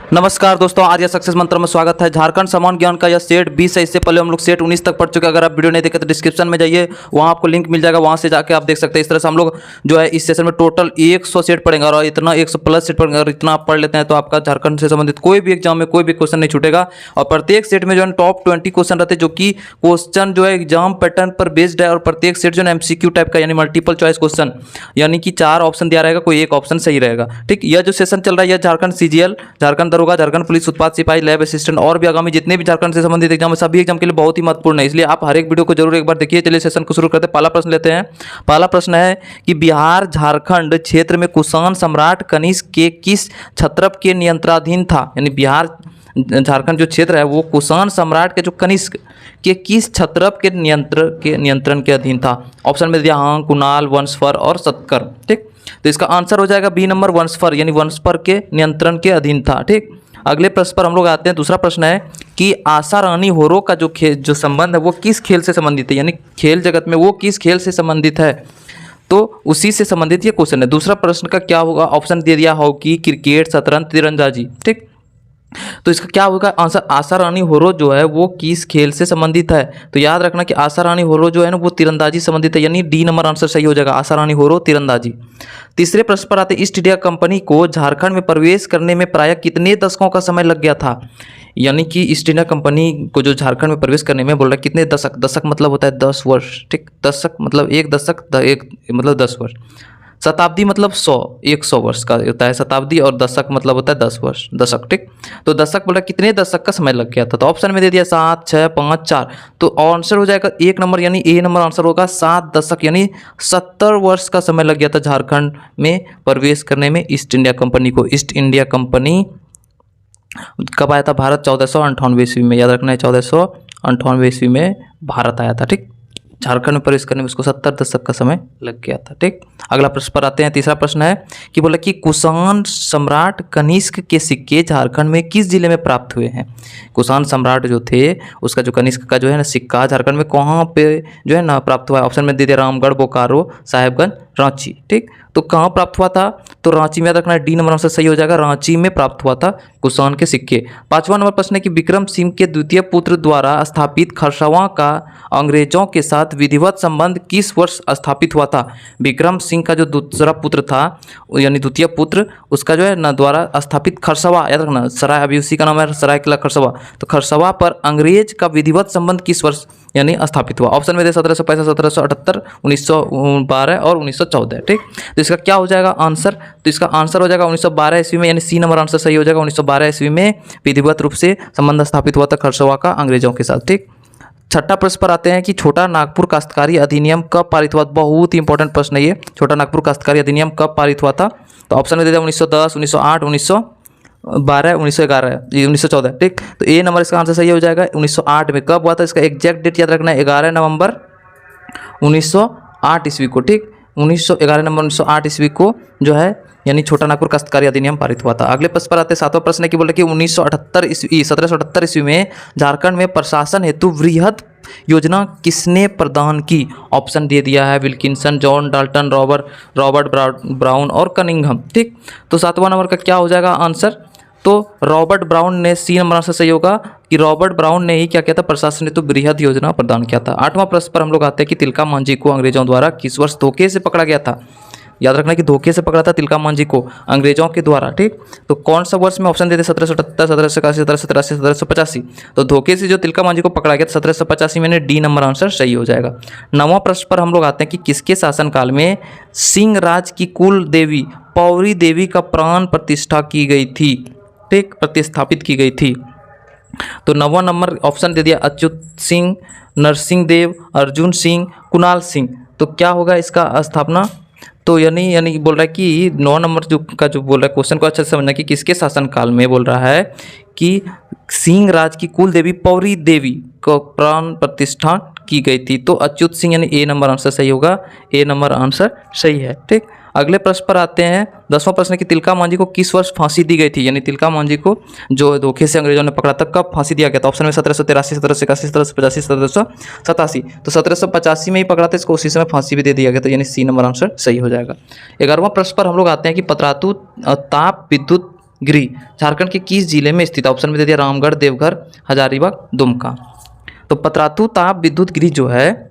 नमस्कार दोस्तों, आज या सक्सेस मंत्र में स्वागत है। झारखंड समान ज्ञान का यह सेट 20 है। इससे पहले हम लोग सेट 19 तक पढ़ चुके हैं। अगर आप वीडियो नहीं देखे तो डिस्क्रिप्शन में जाइए, वहाँ आपको लिंक मिल जाएगा, वहाँ से जाके आप देख सकते हैं। इस तरह से हम लोग जो है इस सेशन में टोटल 100 सेट पढ़ेंगे और इतना 100 प्लस सेट पढ़ेंगे। अगर इतना आप पढ़ लेते हैं तो आपका झारखंड से संबंधित कोई भी एग्जाम में कोई भी क्वेश्चन नहीं छूटेगा। और प्रत्येक सेट में जो है टॉप 20 क्वेश्चन रहते हैं, जो कि क्वेश्चन जो है एग्जाम पैटर्न पर बेस्ड है। और प्रत्येक सेट जो है MCQ टाइप का, यानी मल्टीपल चॉइस क्वेश्चन, यानी कि 4 ऑप्शन दिया रहेगा, कोई एक ऑप्शन सही रहेगा। ठीक, यह जो सेशन चल रहा है यह झारखंड CGL, झारखंड दरोगा, झारखंड पुलिस उत्पाद सिपाही, लैब असिस्टेंट और भी आगामी जितने भी झारखंड से संबंधित एग्जाम है, सभी एग्जाम के लिए बहुत ही महत्वपूर्ण है। इसलिए आप हर एक वीडियो को जरूर एक बार देखिए। चलिए सेशन को शुरू करते हैं। पहला प्रश्न लेते हैं। पहला प्रश्न है कि बिहार झारखंड क्षेत्र में कुषाण सम्राट कनिष्क के किस क्षत्रप के नियंत्रणाधीन था? यानी बिहार झारखंड जो क्षेत्र है वो कुषाण सम्राट के जो कनिष्क के किस क्षत्रप के नियंत्रण के अधीन था? ऑप्शन में दिया हां, कुणाल, वंशफर और सतकर। ठीक, तो इसका आंसर हो जाएगा बी नंबर, वंशफर, यानी वंशफर के नियंत्रण के अधीन था। ठीक, अगले प्रश्न पर हम लोग आते हैं। दूसरा प्रश्न है कि आशा रानी होरो का जो संबंध है वो किस खेल से संबंधित है? यानी खेल जगत में वो किस खेल से संबंधित है, तो उसी से संबंधित ये क्वेश्चन है। दूसरा प्रश्न का क्या होगा? ऑप्शन दे दिया हॉकी, क्रिकेट, शतरंज, तीरंदाजी। ठीक, तो इसका क्या होगा आंसर? आशा रानी होरो जो है वो किस खेल से संबंधित है? तो याद रखना कि आशा रानी होरो जो है ना वो तीरंदाजी संबंधित है, यानी डी नंबर आंसर सही हो जाएगा, आशा रानी होरो तीरंदाजी। तीसरे प्रश्न पर आते हैं। ईस्ट इंडिया कंपनी को झारखंड में प्रवेश करने में प्रायः कितने दशकों का समय लग गया था? यानी कि ईस्ट इंडिया कंपनी को जो झारखंड में प्रवेश करने में बोल रहा है कितने दशक, दशक मतलब होता है 10 वर्ष। ठीक, दशक मतलब एक दशक, एक मतलब 10 वर्ष। शताब्दी मतलब 100 वर्ष का होता है शताब्दी, और दशक मतलब होता है 10 वर्ष, दशक। ठीक, तो दशक बोला कितने दशक का समय लग गया था? तो ऑप्शन में दे दिया 7, 6, 5, 4। तो आंसर हो जाएगा एक नंबर, यानी ए नंबर आंसर होगा 7 दशक, यानी 70 वर्ष का समय लग गया था झारखंड में प्रवेश करने में ईस्ट इंडिया कंपनी को। ईस्ट इंडिया कंपनी कब आया था भारत? 1498 ईस्वी में। याद रखना है 1498 ईस्वी में भारत आया था। ठीक, झारखंड में प्रवेश करने में उसको 70 दशक का समय लग गया था। ठीक, अगला प्रश्न पर आते हैं। तीसरा प्रश्न है कि बोला कि कुषाण सम्राट कनिष्क के सिक्के झारखंड में किस जिले में प्राप्त हुए हैं? कुषाण सम्राट जो थे उसका जो कनिष्क का जो है ना सिक्का झारखंड में कहाँ पे जो है ना प्राप्त हुआ है? ऑप्शन में दे दिया रामगढ़, बोकारो, साहेबगंज, रांची। ठीक, तो कहाँ प्राप्त हुआ था? तो रांची में। याद रखना है डी नंबर आंसर सही हो जाएगा, रांची में प्राप्त हुआ था कुषाण के सिक्के। 5वां नंबर प्रश्न है कि विक्रम सिंह के द्वितीय पुत्र द्वारा स्थापित खरसावां का अंग्रेजों के साथ विधिवत संबंध किस वर्ष स्थापित हुआ था? विक्रम सिंह का जो दूसरा पुत्र था, यानी द्वितीय पुत्र, उसका जो है ना द्वारा स्थापित खरसावां, याद रखना सराय, अभी उसी का नाम है सरायकिला खरसावां। तो खरसावां पर अंग्रेज का विधिवत संबंध किस वर्ष यानी स्थापित हुआ? ऑप्शन में दे 1765, 1778, 1912 और 1914। ठीक, तो इसका क्या हो जाएगा आंसर? तो इसका आंसर हो जाएगा 1912 ईस्वी में, यानी सी नंबर आंसर सही हो जाएगा। 1912 ईस्वी में विधिवत रूप से संबंध स्थापित हुआ था खरसावां का अंग्रेजों के साथ। ठीक, छठा प्रश्न पर आते हैं कि छोटा नागपुर काश्तकारी अधिनियम कब पारित हुआ? बहुत ही इंपॉर्टेंट प्रश्न है ये। छोटा नागपुर काश्तकारी अधिनियम कब पारित हुआ था? तो ऑप्शन में दे दिया 1910, 1908, 1912, 1911, 1914। ठीक, तो ए नंबर इसका आंसर सही हो जाएगा। 1908 में कब हुआ था? इसका एग्जैक्ट डेट याद रखना है 11 नवंबर 1908 ईस्वी को। ठीक, 11 नवंबर 1908 ईस्वी को जो है यानी छोटा नागपुर काश्तकारी अधिनियम पारित हुआ था। अगले प्रश्न पर आते हैं। 7वां प्रश्न है कि बोले कि 1778 ईस्वी में झारखंड में प्रशासन हेतु वृहद योजना किसने प्रदान की? ऑप्शन दे दिया है Wilkinson, John Dalton, Robert brown और कनिंघम। ठीक, तो 7वां नंबर का क्या हो जाएगा आंसर? तो रॉबर्ट ब्राउन ने, सी नंबर आंसर सही होगा कि रॉबर्ट ब्राउन ने ही क्या किया था? प्रशासन हेतु वृहद योजना प्रदान किया था। 8वां प्रश्न पर हम लोग आते हैं कि तिलका मांझी को अंग्रेजों द्वारा किस वर्ष धोखे से पकड़ा गया था? याद रखना कि धोखे से पकड़ा था तिलका मांझी को अंग्रेजों के द्वारा। ठीक, तो कौन सा वर्ष में? ऑप्शन देते 1778, 1781, 1783, 1785। तो धोखे से जो तिलका मांझी को पकड़ा गया था 1785 में, डी नंबर आंसर सही हो जाएगा। 9वां प्रश्न पर हम लोग आते हैं कि किसके शासनकाल में सिंह राज की कुल देवी पौरी देवी का प्राण प्रतिष्ठा की गई थी? ठीक, प्रतिस्थापित की गई थी। तो 9वां नंबर ऑप्शन दे दिया अच्युत सिंह, नरसिंह देव, अर्जुन सिंह, कुणाल सिंह। तो क्या होगा इसका स्थापना? तो यानी बोल रहा है कि 9 नंबर जो बोल रहा है क्वेश्चन को अच्छे से समझना कि किसके शासनकाल में बोल रहा है कि सिंह राज की कुल देवी पौरी देवी को प्राण प्रतिष्ठा की गई थी। तो अच्युत सिंह, यानी ए नंबर आंसर सही होगा, ए नंबर आंसर सही है। ठीक, अगले प्रश्न पर आते हैं। 10वां प्रश्न है कि तिलका मांझी को किस वर्ष फांसी दी गई थी? यानी तिलका मांझी को जो धोखे से अंग्रेजों ने पकड़ा था कब फांसी दिया गया था? ऑप्शन में 1783, 1781, 1785, 1787। तो 1785 में ही पकड़ा था इसको, उसी समय फांसी भी दे दिया गया था, यानी सी नंबर आंसर सही हो जाएगा। 11वां प्रश्न पर हम लोग आते हैं कि पतरातू ताप विद्युत गिरी झारखंड के किस जिले में स्थित है? ऑप्शन में दे दिया रामगढ़, देवघर, हजारीबाग, दुमका। तो पतरातू ताप विद्युत गृह जो है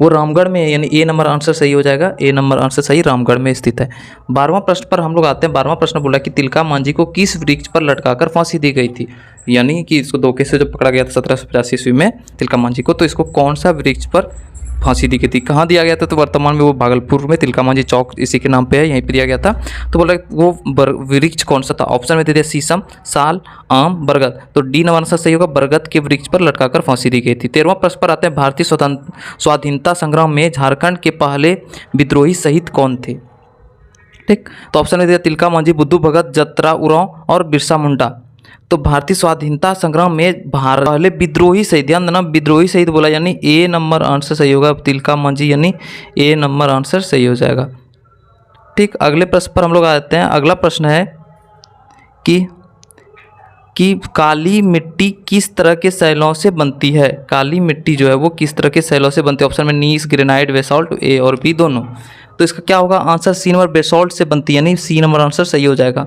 वो रामगढ़ में है, यानी ए नंबर आंसर सही हो जाएगा। ए नंबर आंसर सही, रामगढ़ में स्थित है। 12वां प्रश्न पर हम लोग आते हैं। 12वां प्रश्न बोला कि तिलका मांझी को किस वृक्ष पर लटकाकर फांसी दी गई थी? यानी कि इसको धोखे से जब पकड़ा गया था 1785 ईस्वी में तिलका मांझी को, तो इसको कौन सा वृक्ष पर फांसी दी गई थी? कहाँ दिया गया था? तो वर्तमान में वो भागलपुर में तिलका मांझी चौक इसी के नाम पे है, यहीं पे दिया गया था। तो बोला वो वृक्ष कौन सा था? ऑप्शन में दे दिया शीशम, साल, आम, बरगद। तो डी नंबर आंसर सही होगा, बरगद के वृक्ष पर लटकाकर फांसी दी गई थी। 13वां प्रश्न पर आते हैं। भारतीय स्वाधीनता संग्राम में झारखंड के पहले विद्रोही शहीद कौन थे? ठीक, तो ऑप्शन में दिया तिलका मांझी, बुद्धू भगत, जतरा उरांव और बिरसा मुंडा। तो भारतीय स्वाधीनता संग्राम में पहले विद्रोही शहीद, ध्यान देना विद्रोही शहीद बोला, यानी ए नंबर आंसर सही होगा। तिलका मांझी यानी ए नंबर आंसर सही हो जाएगा। ठीक, अगले प्रश्न पर हम लोग आते हैं। अगला प्रश्न है कि काली मिट्टी किस तरह के शैलों से बनती है? काली मिट्टी जो है वो किस तरह के शैलों से बनती है? ऑप्शन में नीस, ग्रेनाइट, बेसॉल्ट, ए और बी दोनों। तो इसका क्या होगा आंसर? सी नंबर बेसॉल्ट से बनती है, यानी सी नंबर आंसर सही हो जाएगा।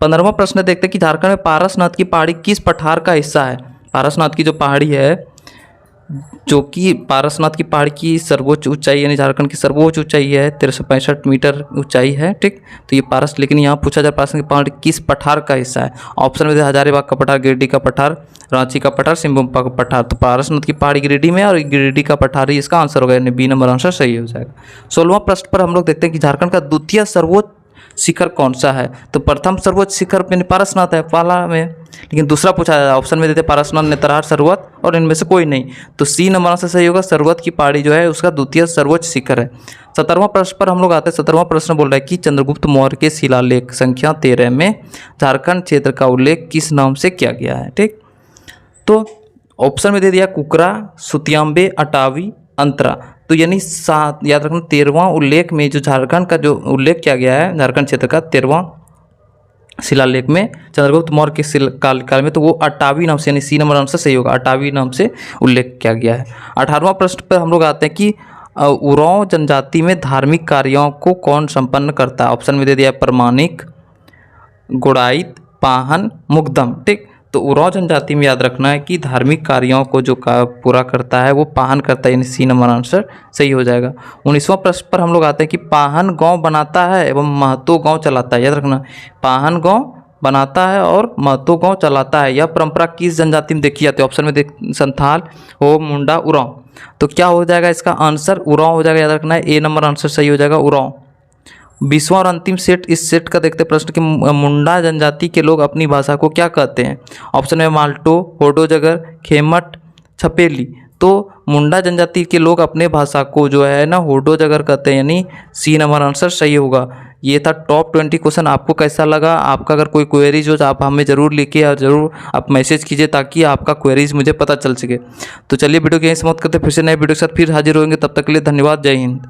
15वां प्रश्न देखते हैं कि झारखंड में पारसनाथ की पहाड़ी किस पठार का हिस्सा है? पारसनाथ की जो पहाड़ी है, जो कि पारसनाथ की पहाड़ी की सर्वोच्च ऊंचाई, यानी झारखंड की सर्वोच्च ऊंचाई है 1365 मीटर ऊंचाई है। ठीक, तो ये पारस, लेकिन यहाँ पूछा जाए पारसनाथ की पहाड़ी किस पठार का हिस्सा है? ऑप्शन में हजारीबाग का पठार, गिरिडीह का पठार, रांची का पठार, सिंहभूम का पठार। तो पारसनाथ की पहाड़ी गिरिडीह में और गिरिडीह का पठार ही इसका आंसर होगा, यानी बी नंबर आंसर सही हो जाएगा। 16वां प्रश्न पर हम लोग देखते हैं कि झारखंड का द्वितीय सर्वोच्च शिखर कौन सा है? तो प्रथम सर्वोच्च शिखर में पारसनाथ है पहला में, लेकिन दूसरा पूछा जाए ऑप्शन में देते पारसनाथ, नेतरहाट, सर्वत और इनमें से कोई नहीं। तो सी नंबर से सही होगा, सर्वत की पहाड़ी जो है उसका द्वितीय सर्वोच्च शिखर है। 17वां प्रश्न पर हम लोग आते हैं। 17वां प्रश्न बोल रहा है कि चंद्रगुप्त मौर्य के शिलालेख संख्या 13 में झारखंड क्षेत्र का उल्लेख किस नाम से किया गया है? ठीक, तो ऑप्शन में दे दिया कुकरा, सुतियांबे, अटावी, अंतरा। तो यानी सात, याद रखना 13वां उल्लेख में जो झारखंड का जो उल्लेख किया गया है, झारखंड क्षेत्र का 13वां शिलालेख में चंद्रगुप्त मौर्य के काल में, तो वो अटावी नाम से, यानी सी नंबर आंसर सही होगा, अटावी नाम से उल्लेख किया गया है। 18वां प्रश्न पर हम लोग आते हैं कि उरांव जनजाति में धार्मिक कार्यों को कौन संपन्न करता है? ऑप्शन में दे दिया प्रमाणिक, गुड़ाइत, पाहन, मुग्धम। ठीक, तो उरांव जनजाति में याद रखना है कि धार्मिक कार्यों को जो पूरा करता है वो पाहन करता है, यानी सी नंबर आंसर सही हो जाएगा। 19वां प्रश्न पर हम लोग आते हैं कि पाहन गांव बनाता है एवं महतो गांव चलाता है। याद रखना, पाहन गांव बनाता है और महतो गांव चलाता है। यह परंपरा किस जनजाति में देखी जाती है? ऑप्शन में देख संथाल, हो, मुंडा, उरांव। तो क्या हो जाएगा इसका आंसर? उरांव हो जाएगा, याद रखना है ए नंबर आंसर सही हो जाएगा, उरांव। 20वां और अंतिम सेट, इस सेट का देखते प्रश्न कि मुंडा जनजाति के लोग अपनी भाषा को क्या कहते हैं? ऑप्शन में माल्टो, होडोजगर, खेमट, छपेली। तो मुंडा जनजाति के लोग अपने भाषा को जो है ना होडोजगर कहते हैं, यानी सी नंबर आंसर सही होगा। ये था टॉप 20 क्वेश्चन। आपको कैसा लगा? आपका अगर कोई क्वेरीज हो तो आप हमें ज़रूर लिखिए और ज़रूर आप मैसेज कीजिए ताकि आपका क्वेरीज मुझे पता चल सके। तो चलिए वीडियो को यहीं समाप्त करते, फिर से नए वीडियो के साथ फिर हाजिर होंगे। तब तक के लिए धन्यवाद, जय हिंद।